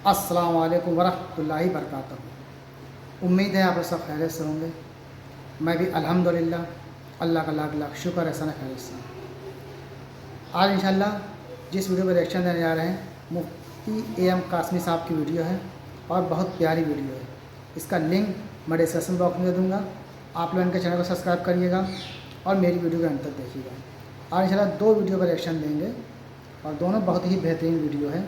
السلام علیکم ورحمۃ اللہ وبرکاتہ۔ امید ہے آپ سب خیریت سے ہوں گے۔ میں بھی الحمدللہ اللہ کا لاکھ لاکھ شکر ہے خیریت سے ہوں۔ آج انشاءاللہ جس ویڈیو پر ریئیکشن دینے جا رہے ہیں مفتی اے ایم قاسمی صاحب کی ویڈیو ہے اور بہت پیاری ویڈیو ہے۔ اس کا لنک میں ڈسکرپشن باکس میں دے دوں گا، آپ لوگ ان کے چینل کو سبسکرائب کریے گا اور میری ویڈیو کو انت تک دیکھیے گا۔ آج انشاءاللہ دو ویڈیو پر ریئیکشن دیں گے اور دونوں بہت ہی بہترین ویڈیو ہے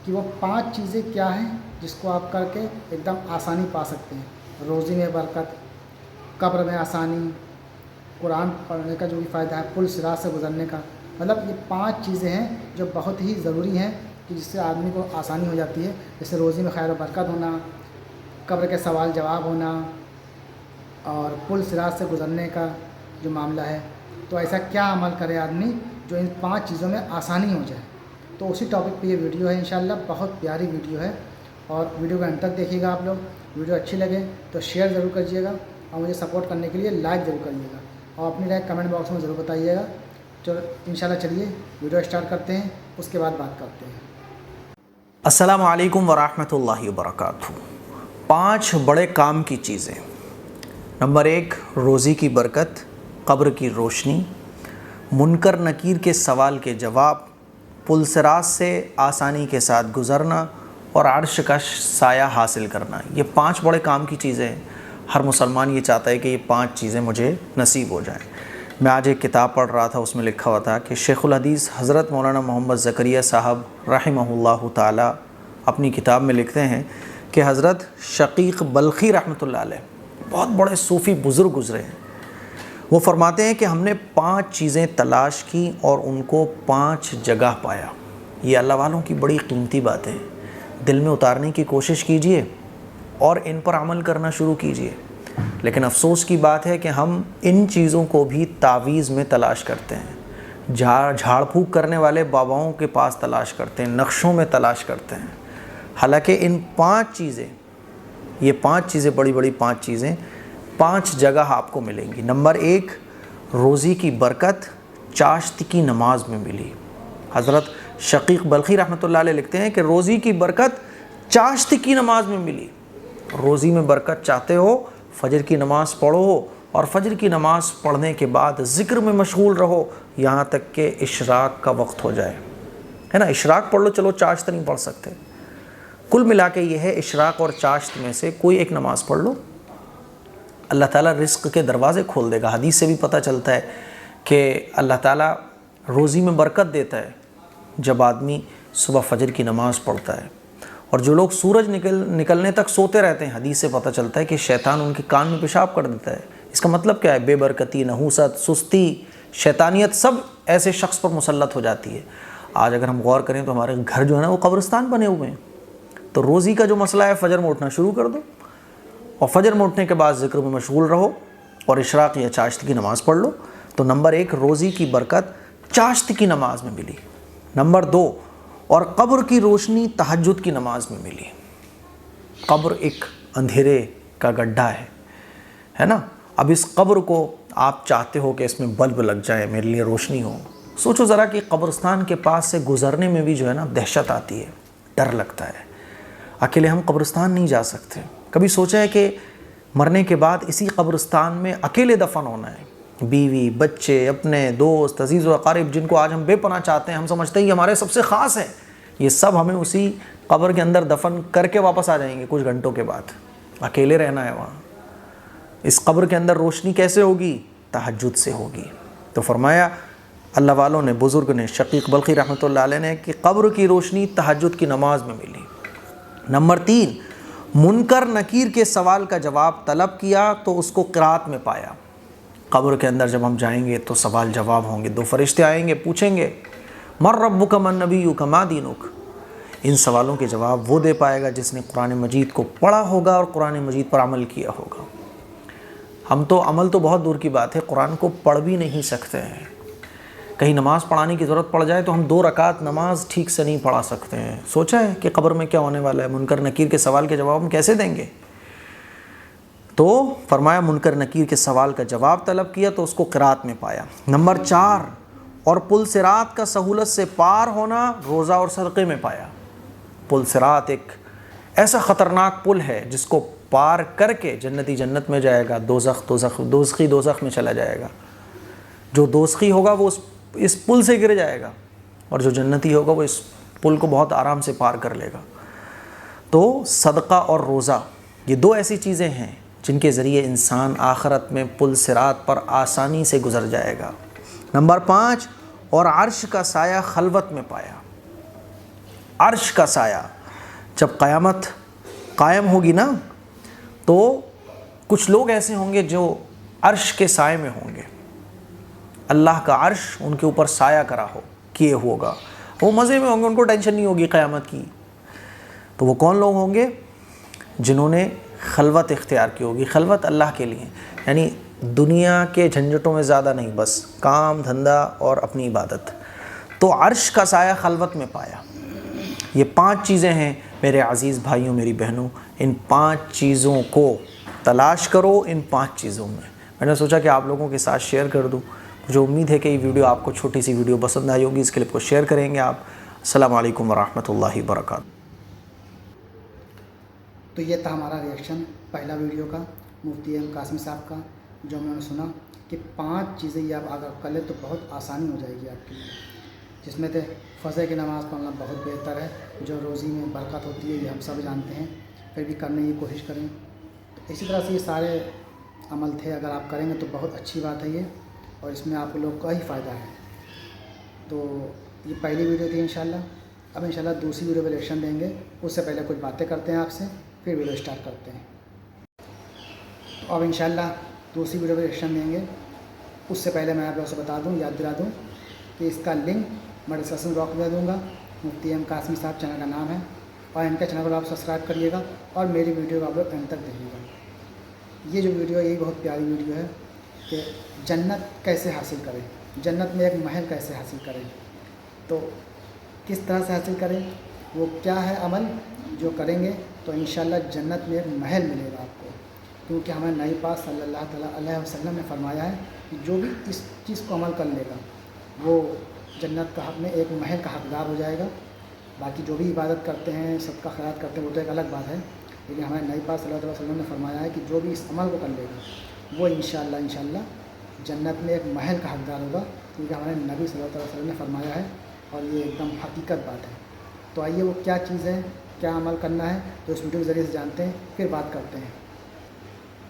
کہ وہ 5 چیزیں کیا ہیں جس کو آپ کر کے ایک دم آسانی پا سکتے ہیں۔ روزی میں برکت، قبر میں آسانی، قرآن پڑھنے کا جو بھی فائدہ ہے، پل صراط سے گزرنے کا، مطلب یہ 5 چیزیں ہیں جو بہت ہی ضروری ہیں کہ جس سے آدمی کو آسانی ہو جاتی ہے، جیسے روزی میں خیر و برکت ہونا، قبر کے سوال جواب ہونا اور پل صراط سے گزرنے کا جو معاملہ ہے۔ تو ایسا کیا عمل کرے آدمی جو ان 5 چیزوں میں آسانی ہو جائے۔ تو اسی ٹاپک پہ یہ ویڈیو ہے انشاءاللہ، بہت پیاری ویڈیو ہے اور ویڈیو کو انت تک دیکھیے گا آپ لوگ۔ ویڈیو اچھی لگے تو شیئر ضرور کیجیے گا اور مجھے سپورٹ کرنے کے لیے لائک ضرور کریے گا اور اپنی رائے کمنٹ باکس میں ضرور بتائیے گا۔ چلو انشاءاللہ چلیے ویڈیو اسٹارٹ کرتے ہیں، اس کے بعد بات کرتے ہیں۔ السلام علیکم ورحمۃ اللہ وبرکاتہ۔ 5 بڑے کام کی چیزیں۔ نمبر 1، روزی کی برکت، قبر کی روشنی، منکر نکیر کے سوال کے جواب، پل صراط سے آسانی کے ساتھ گزرنا اور عرش کا سایہ حاصل کرنا۔ یہ 5 بڑے کام کی چیزیں ہیں۔ ہر مسلمان یہ چاہتا ہے کہ یہ 5 چیزیں مجھے نصیب ہو جائیں۔ میں آج ایک کتاب پڑھ رہا تھا، اس میں لکھا ہوا تھا کہ شیخ الحدیث حضرت مولانا محمد زکریا صاحب رحمہ اللہ تعالی اپنی کتاب میں لکھتے ہیں کہ حضرت شقیق بلخی رحمۃ اللہ علیہ بہت بڑے صوفی بزرگ گزرے ہیں۔ وہ فرماتے ہیں کہ ہم نے 5 چیزیں تلاش کی اور ان کو 5 جگہ پایا۔ یہ اللہ والوں کی بڑی قیمتی باتیں ہیں، دل میں اتارنے کی کوشش کیجئے اور ان پر عمل کرنا شروع کیجئے۔ لیکن افسوس کی بات ہے کہ ہم ان چیزوں کو بھی تعویذ میں تلاش کرتے ہیں، جھاڑ پھونک کرنے والے باباؤں کے پاس تلاش کرتے ہیں، نقشوں میں تلاش کرتے ہیں۔ حالانکہ ان 5 چیزیں، یہ 5 چیزیں بڑی بڑی 5 چیزیں 5 جگہ آپ کو ملیں گی۔ نمبر 1، روزی کی برکت چاشت کی نماز میں ملی۔ حضرت شقیق بلخی رحمۃ اللہ علیہ لکھتے ہیں کہ روزی کی برکت چاشت کی نماز میں ملی۔ روزی میں برکت چاہتے ہو، فجر کی نماز پڑھو اور فجر کی نماز پڑھنے کے بعد ذکر میں مشغول رہو یہاں تک کہ اشراق کا وقت ہو جائے، ہے نا۔ اشراق پڑھ لو، چلو چاشت نہیں پڑھ سکتے، کل ملا کے یہ ہے اشراق اور چاشت میں سے کوئی ایک نماز پڑھ لو، اللہ تعالیٰ رزق کے دروازے کھول دے گا۔ حدیث سے بھی پتہ چلتا ہے کہ اللہ تعالیٰ روزی میں برکت دیتا ہے جب آدمی صبح فجر کی نماز پڑھتا ہے۔ اور جو لوگ سورج نکلنے تک سوتے رہتے ہیں، حدیث سے پتہ چلتا ہے کہ شیطان ان کے کان میں پیشاب کر دیتا ہے۔ اس کا مطلب کیا ہے؟ بے برکتی، نحوست، سستی، شیطانیت سب ایسے شخص پر مسلط ہو جاتی ہے۔ آج اگر ہم غور کریں تو ہمارے گھر جو ہے نا وہ قبرستان بنے ہوئے ہیں۔ تو روزی کا جو مسئلہ ہے، فجر میں اٹھنا شروع کر دو اور فجر میں اٹھنے کے بعد ذکر میں مشغول رہو اور اشراق یا چاشت کی نماز پڑھ لو۔ تو نمبر 1، روزی کی برکت چاشت کی نماز میں ملی۔ نمبر 2، اور قبر کی روشنی تہجد کی نماز میں ملی۔ قبر ایک اندھیرے کا گڈھا ہے نا۔ اب اس قبر کو آپ چاہتے ہو کہ اس میں بلب لگ جائے، میرے لیے روشنی ہو۔ سوچو ذرا کہ قبرستان کے پاس سے گزرنے میں بھی جو ہے نا دہشت آتی ہے، ڈر لگتا ہے۔ اکیلے ہم قبرستان نہیں جا سکتے۔ کبھی سوچا ہے کہ مرنے کے بعد اسی قبرستان میں اکیلے دفن ہونا ہے؟ بیوی، بچے، اپنے دوست، عزیز و اقارب جن کو آج ہم بے پناہ چاہتے ہیں، ہم سمجھتے ہیں یہ ہمارے سب سے خاص ہیں، یہ سب ہمیں اسی قبر کے اندر دفن کر کے واپس آ جائیں گے کچھ گھنٹوں کے بعد۔ اکیلے رہنا ہے وہاں۔ اس قبر کے اندر روشنی کیسے ہوگی؟ تہجد سے ہوگی۔ تو فرمایا اللہ والوں نے، بزرگ نے، شقیق بلخی رحمۃ اللہ علیہ نے کہ قبر کی روشنی تہجد کی نماز میں ملی۔ نمبر 3، منکر نکیر کے سوال کا جواب طلب کیا تو اس کو قرات میں پایا۔ قبر کے اندر جب ہم جائیں گے تو سوال جواب ہوں گے، 2 فرشتے آئیں گے، پوچھیں گے من ربک من نبیک ما دینک۔ ان سوالوں کے جواب وہ دے پائے گا جس نے قرآن مجید کو پڑھا ہوگا اور قرآن مجید پر عمل کیا ہوگا۔ ہم تو عمل تو بہت دور کی بات ہے، قرآن کو پڑھ بھی نہیں سکتے ہیں۔ کہیں نماز پڑھانے کی ضرورت پڑ جائے تو ہم 2 رکعت نماز ٹھیک سے نہیں پڑھا سکتے ہیں۔ سوچا ہے کہ قبر میں کیا ہونے والا ہے؟ منکر نکیر کے سوال کے جواب ہم کیسے دیں گے؟ تو فرمایا منکر نکیر کے سوال کا جواب طلب کیا تو اس کو قرات میں پایا۔ نمبر 4، اور پل صراط کا سہولت سے پار ہونا روزہ اور صدقے میں پایا۔ پل صراط ایک ایسا خطرناک پل ہے جس کو پار کر کے جنتی جنت میں جائے گا، دوزخی دوزخ میں چلا جائے گا. جو دوزخی ہوگا وہ اس پل سے گر جائے گا، اور جو جنتی ہوگا وہ اس پل کو بہت آرام سے پار کر لے گا. تو صدقہ اور روزہ یہ دو ایسی چیزیں ہیں جن کے ذریعے انسان آخرت میں پل صراط پر آسانی سے گزر جائے گا. نمبر 5، اور عرش کا سایہ خلوت میں پایا. عرش کا سایہ جب قیامت قائم ہوگی نا، تو کچھ لوگ ایسے ہوں گے جو عرش کے سائے میں ہوں گے. اللہ کا عرش ان کے اوپر سایہ کرا کیے ہوگا، وہ مزے میں ہوں گے، ان کو ٹینشن نہیں ہوگی قیامت کی. تو وہ کون لوگ ہوں گے؟ جنہوں نے خلوت اختیار کی ہوگی. خلوت اللہ کے لیے، یعنی دنیا کے جھنجھٹوں میں زیادہ نہیں، بس کام دھندا اور اپنی عبادت. تو عرش کا سایہ خلوت میں پایا. یہ 5 چیزیں ہیں میرے عزیز بھائیوں، میری بہنوں. ان 5 چیزوں کو تلاش کرو. ان 5 چیزوں میں نے سوچا کہ آپ لوگوں کے ساتھ شیئر کر دوں. مجھے امید ہے کہ یہ ویڈیو آپ کو، چھوٹی سی ویڈیو پسند آئی ہوگی. اس کلپ کو شیئر کریں گے آپ. السلام علیکم ورحمۃ اللہ وبرکاتہ. تو یہ تھا ہمارا ریئیکشن پہلا ویڈیو کا مفتی ایم قاسمی صاحب کا، جو میں نے سنا کہ 5 چیزیں یہ آپ اگر کر لیں تو بہت آسانی ہو جائے گی آپ کے لیے. جس میں سے فجر کی نماز پڑھنا بہت بہتر ہے، جو روزی میں برکت ہوتی ہے یہ ہم سب جانتے ہیں، پھر بھی کرنے کی کوشش کریں. تو اسی طرح سے یہ سارے عمل تھے، اگر آپ کریں گے تو بہت اچھی بات ہے یہ، اور اس میں آپ لوگ کا ہی فائدہ ہے. تو یہ پہلی ویڈیو تھی انشاءاللہ. اب انشاءاللہ دوسری ویڈیو پہ ریئیکشن دیں گے. اس سے پہلے کچھ باتیں کرتے ہیں آپ سے، پھر ویڈیو اسٹارٹ کرتے ہیں. تو اب انشاءاللہ دوسری ویڈیو پہ ریئیکشن دیں گے. اس سے پہلے میں آپ لوگوں سے بتا دوں، یاد دلا دوں کہ اس کا لنک میں ڈسکرپشن باکس میں دے دوں گا. مفتی ایم قاسمی صاحب چینل کا نام ہے، اور ان کے چینل کو آپ سبسکرائب کریے گا، اور میری ویڈیو کو آپ لوگ اینڈ تک دیکھیے گا. یہ جو ویڈیو ہے یہ بہت پیاری ویڈیو ہے کہ جنت کیسے حاصل کریں، جنت میں ایک محل کیسے حاصل کریں. تو کس طرح سے حاصل کریں، وہ کیا ہے عمل جو کریں گے تو انشاءاللہ جنت میں ایک محل ملے گا آپ کو. کیونکہ ہمیں نبی پاک صلی اللہ تعالیٰ علیہ وسلم نے فرمایا ہے کہ جو بھی اس چیز کو عمل کر لے گا وہ جنت کا حق میں ایک محل کا حقدار ہو جائے گا. باقی جو بھی عبادت کرتے ہیں، سب کا خیرات کرتے ہیں، وہ تو ایک الگ بات ہے، لیکن ہمیں نبی پاک صلی اللہ علیہ وسلم نے فرمایا ہے کہ جو بھی اس عمل کو کر لے گا وہ انشاءاللہ جنت میں ایک محل کا حقدار ہوگا. کیونکہ ہمارے نبی صلی اللہ علیہ وسلم نے فرمایا ہے، اور یہ ایک دم حقیقت بات ہے. تو آئیے وہ کیا چیز ہے، کیا عمل کرنا ہے، تو اس ویڈیو کے ذریعے سے جانتے ہیں، پھر بات کرتے ہیں.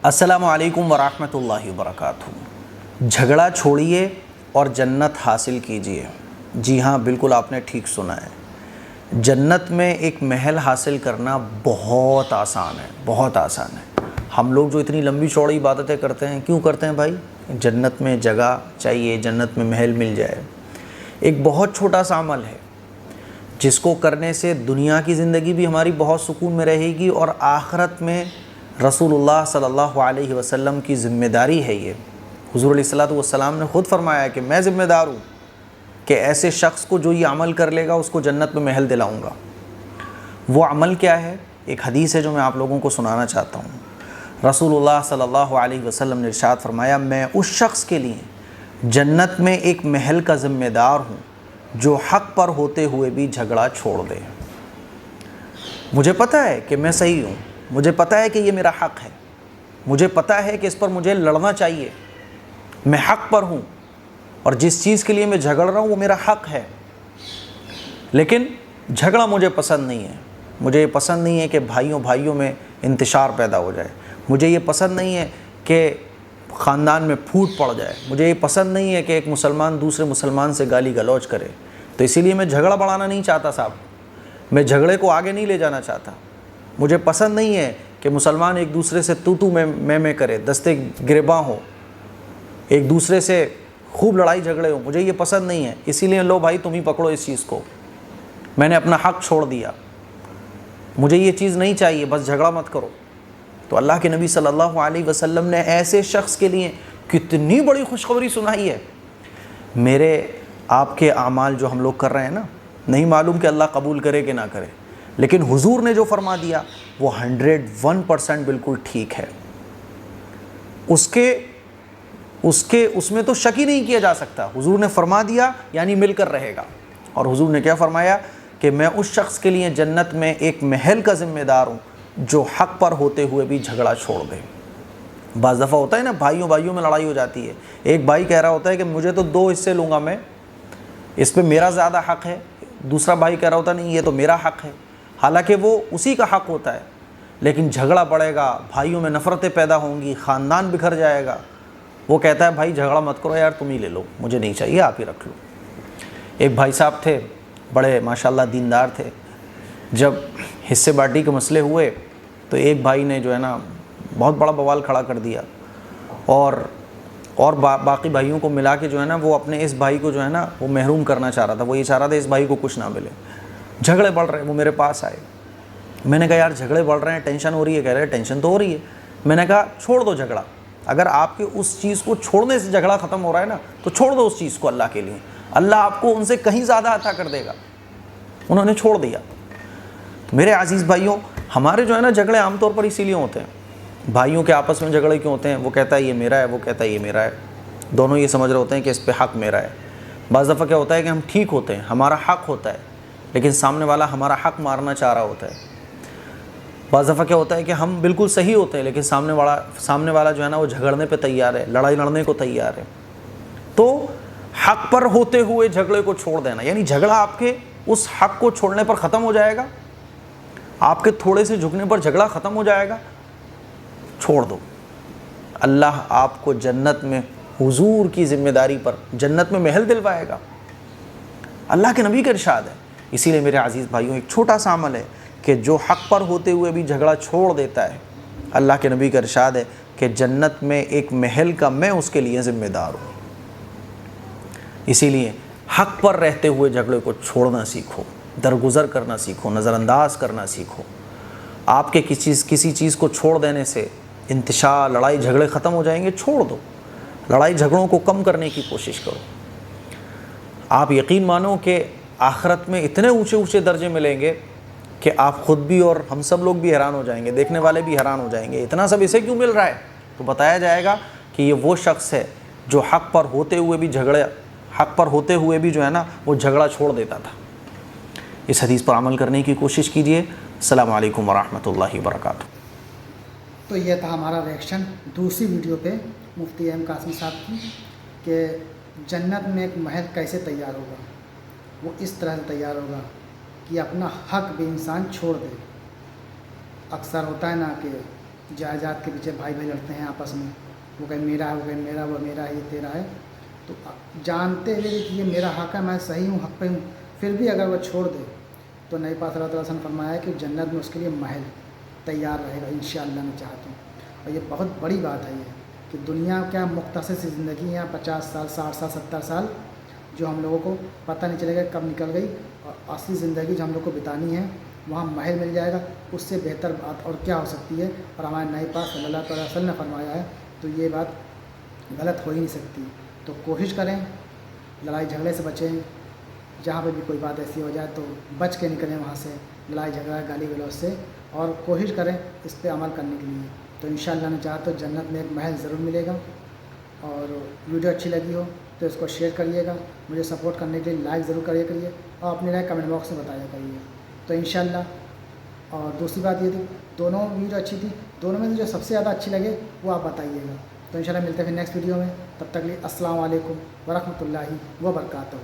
السلام علیکم ورحمۃ اللہ وبرکاتہ. جھگڑا چھوڑیے اور جنت حاصل کیجیے. جی ہاں، بالکل آپ نے ٹھیک سنا ہے. جنت میں ایک محل حاصل کرنا بہت آسان ہے، بہت آسان ہے. ہم لوگ جو اتنی لمبی چوڑی عبادتیں کرتے ہیں، کیوں کرتے ہیں بھائی؟ جنت میں جگہ چاہیے، جنت میں محل مل جائے. ایک بہت چھوٹا سا عمل ہے جس کو کرنے سے دنیا کی زندگی بھی ہماری بہت سکون میں رہے گی، اور آخرت میں رسول اللہ صلی اللہ علیہ وسلم کی ذمہ داری ہے یہ. حضور علیہ الصلوۃ والسلام نے خود فرمایا ہے کہ میں ذمہ دار ہوں کہ ایسے شخص کو جو یہ عمل کر لے گا اس کو جنت میں محل دلاؤں گا. وہ عمل کیا ہے؟ ایک حدیث ہے جو میں آپ لوگوں کو سنانا چاہتا ہوں. رسول اللہ صلی اللہ علیہ وسلم نے ارشاد فرمایا، میں اس شخص کے لیے جنت میں ایک محل کا ذمہ دار ہوں جو حق پر ہوتے ہوئے بھی جھگڑا چھوڑ دے. مجھے پتہ ہے کہ میں صحیح ہوں، مجھے پتہ ہے کہ یہ میرا حق ہے، مجھے پتہ ہے کہ اس پر مجھے لڑنا چاہیے، میں حق پر ہوں، اور جس چیز کے لیے میں جھگڑ رہا ہوں وہ میرا حق ہے، لیکن جھگڑا مجھے پسند نہیں ہے. مجھے یہ پسند نہیں ہے کہ بھائیوں میں انتشار پیدا ہو جائے. مجھے یہ پسند نہیں ہے کہ خاندان میں پھوٹ پڑ جائے. مجھے یہ پسند نہیں ہے کہ ایک مسلمان دوسرے مسلمان سے گالی گلوچ کرے. تو اسی لیے میں جھگڑا بڑھانا نہیں چاہتا صاحب، میں جھگڑے کو آگے نہیں لے جانا چاہتا. مجھے پسند نہیں ہے کہ مسلمان ایک دوسرے سے تو میں کرے، دستے گریباں ہو، ایک دوسرے سے خوب لڑائی جھگڑے ہو. مجھے یہ پسند نہیں ہے. اسی لیے لو بھائی تم ہی پکڑو اس چیز کو، میں نے اپنا حق چھوڑ دیا، مجھے یہ چیز نہیں چاہیے، بس جھگڑا مت کرو. تو اللہ کے نبی صلی اللہ علیہ وسلم نے ایسے شخص کے لیے کتنی بڑی خوشخبری سنائی ہے. میرے آپ کے اعمال جو ہم لوگ کر رہے ہیں نا، نہیں معلوم کہ اللہ قبول کرے کہ نہ کرے، لیکن حضور نے جو فرما دیا وہ 101% بالکل ٹھیک ہے. اس میں تو شک ہی نہیں کیا جا سکتا. حضور نے فرما دیا یعنی مل کر رہے گا. اور حضور نے کیا فرمایا کہ میں اس شخص کے لیے جنت میں ایک محل کا ذمہ دار ہوں جو حق پر ہوتے ہوئے بھی جھگڑا چھوڑ دے۔ بعض دفعہ ہوتا ہے نا بھائیوں میں لڑائی ہو جاتی ہے، ایک بھائی کہہ رہا ہوتا ہے کہ مجھے تو 2 حصے لوں گا میں، اس پہ میرا زیادہ حق ہے، دوسرا بھائی کہہ رہا ہوتا ہے نہیں یہ تو میرا حق ہے، حالانکہ وہ اسی کا حق ہوتا ہے، لیکن جھگڑا بڑھے گا، بھائیوں میں نفرتیں پیدا ہوں گی، خاندان بکھر جائے گا۔ وہ کہتا ہے بھائی جھگڑا مت کرو یار، تم ہی لے لو، مجھے نہیں چاہیے، آپ ہی رکھ لو۔ ایک بھائی صاحب تھے، بڑے ماشاءاللہ دیندار تھے، جب حصے بانٹی کے مسئلے ہوئے تو ایک بھائی نے جو ہے نا بہت بڑا بوال کھڑا کر دیا، اور باقی بھائیوں کو ملا کے جو ہے نا وہ اپنے اس بھائی کو جو ہے نا وہ محروم کرنا چاہ رہا تھا، وہ یہ چاہ رہا تھا اس بھائی کو کچھ نہ ملے۔ جھگڑے بڑھ رہے ہیں، وہ میرے پاس آئے، میں نے کہا یار جھگڑے بڑھ رہے ہیں، ٹینشن ہو رہی ہے، کہہ رہے ٹینشن تو ہو رہی ہے۔ میں نے کہا چھوڑ دو جھگڑا، اگر آپ کے اس چیز کو چھوڑنے سے جھگڑا ختم ہو رہا ہے نا تو چھوڑ دو اس چیز کو اللہ کے لیے، اللہ آپ کو ان سے کہیں زیادہ عطا کر دے گا۔ انہوں نے چھوڑ دیا۔ میرے عزیز بھائیوں، ہمارے جو ہے نا جھگڑے عام طور پر اسی لیے ہوتے ہیں، بھائیوں کے آپس میں جھگڑے کیوں ہوتے ہیں؟ وہ کہتا ہے یہ میرا ہے، وہ کہتا ہے یہ میرا ہے، دونوں یہ سمجھ رہے ہوتے ہیں کہ اس پہ حق میرا ہے۔ بعض دفعہ کیا ہوتا ہے کہ ہم ٹھیک ہوتے ہیں، ہمارا حق ہوتا ہے، لیکن سامنے والا ہمارا حق مارنا چاہ رہا ہوتا ہے۔ بعض دفعہ کیا ہوتا ہے کہ ہم بالکل صحیح ہوتے ہیں، لیکن سامنے والا جو ہے نا وہ جھگڑنے پہ تیار ہے، لڑائی لڑنے کو تیار ہے۔ تو حق پر ہوتے ہوئے جھگڑے کو چھوڑ دینا، یعنی جھگڑا آپ کے اس حق کو چھوڑنے پر ختم ہو جائے گا، آپ کے تھوڑے سے جھکنے پر جھگڑا ختم ہو جائے گا، چھوڑ دو۔ اللہ آپ کو جنت میں حضور کی ذمہ داری پر جنت میں محل دلوائے گا، اللہ کے نبی کا ارشاد ہے۔ اسی لیے میرے عزیز بھائیوں، ایک چھوٹا سا عمل ہے کہ جو حق پر ہوتے ہوئے بھی جھگڑا چھوڑ دیتا ہے، اللہ کے نبی کا ارشاد ہے کہ جنت میں ایک محل کا میں اس کے لیے ذمہ دار ہوں۔ اسی لیے حق پر رہتے ہوئے جھگڑے کو چھوڑنا سیکھو، درگزر کرنا سیکھو، نظر انداز کرنا سیکھو۔ آپ کے کسی چیز کو چھوڑ دینے سے انتشار، لڑائی جھگڑے ختم ہو جائیں گے، چھوڑ دو۔ لڑائی جھگڑوں کو کم کرنے کی کوشش کرو۔ آپ یقین مانو کہ آخرت میں اتنے اونچے اونچے درجے ملیں گے کہ آپ خود بھی اور ہم سب لوگ بھی حیران ہو جائیں گے، دیکھنے والے بھی حیران ہو جائیں گے، اتنا سب اسے کیوں مل رہا ہے؟ تو بتایا جائے گا کہ یہ وہ شخص ہے جو حق پر ہوتے ہوئے بھی جو ہے نا وہ جھگڑا چھوڑ دیتا تھا۔ اس حدیث پر عمل کرنے کی کوشش کیجئے۔ السلام علیکم ورحمۃ اللہ وبرکاتہ۔ تو یہ تھا ہمارا ریئیکشن دوسری ویڈیو پہ مفتی احمد قاسمی صاحب کی، کہ جنت میں ایک محل کیسے تیار ہوگا۔ وہ اس طرح سے تیار ہوگا کہ اپنا حق بھی انسان چھوڑ دے۔ اکثر ہوتا ہے نا کہ جائیداد کے پیچھے بھائی لڑتے ہیں آپس میں، وہ کہ میرا ہے، وہ کہ میرا، وہ میرا ہے، یہ تیرا ہے۔ تو جانتے ہوئے کہ یہ میرا حق ہے، میں صحیح ہوں، حق پہ ہوں، پھر بھی اگر وہ چھوڑ دے تو نبی پاک صلی اللہ علیہ وسلم نے فرمایا ہے کہ جنت میں اس کے لیے محل تیار رہے گا انشاءاللہ میں چاہتا ہوں۔ اور یہ بہت بڑی بات ہے یہ کہ دنیا کیا مختصر سی زندگی ہے، 50 سال، 60 سال، 70 سال، جو ہم لوگوں کو پتہ نہیں چلے گا کب نکل گئی، اور اصلی زندگی جو ہم لوگ کو بتانی ہے وہاں محل مل جائے گا۔ اس سے بہتر بات اور کیا ہو سکتی ہے؟ اور ہمارے نبی پاک صلی اللہ علیہ وسلم نے فرمایا ہے، تو یہ بات غلط ہو ہی نہیں سکتی۔ تو کوشش کریں لڑائی جھگڑے سے بچیں، جہاں پہ بھی کوئی بات ایسی ہو جائے تو بچ کے نکلیں وہاں سے، لڑائی جھگڑا گالی گلوچ سے، اور کوشش کریں اس پہ عمل کرنے کے لیے۔ تو انشاءاللہ میں چاہتا ہوں جنت میں ایک محل ضرور ملے گا۔ اور ویڈیو اچھی لگی ہو تو اس کو شیئر کریے گا، مجھے سپورٹ کرنے کے لیے لائک ضرور کریے اور اپنی رائے کمنٹ باکس میں بتایا کریے۔ تو انشاءاللہ، اور دوسری بات یہ تھی دونوں ویڈیو اچھی تھی، دونوں میں سے جو سب سے زیادہ اچھی لگے وہ آپ بتائیے گا۔ تو انشاءاللہ ملتے ہیں پھر نیکسٹ ویڈیو میں، تب تک لیے السلام علیکم ورحمۃ اللہ وبرکاتہ۔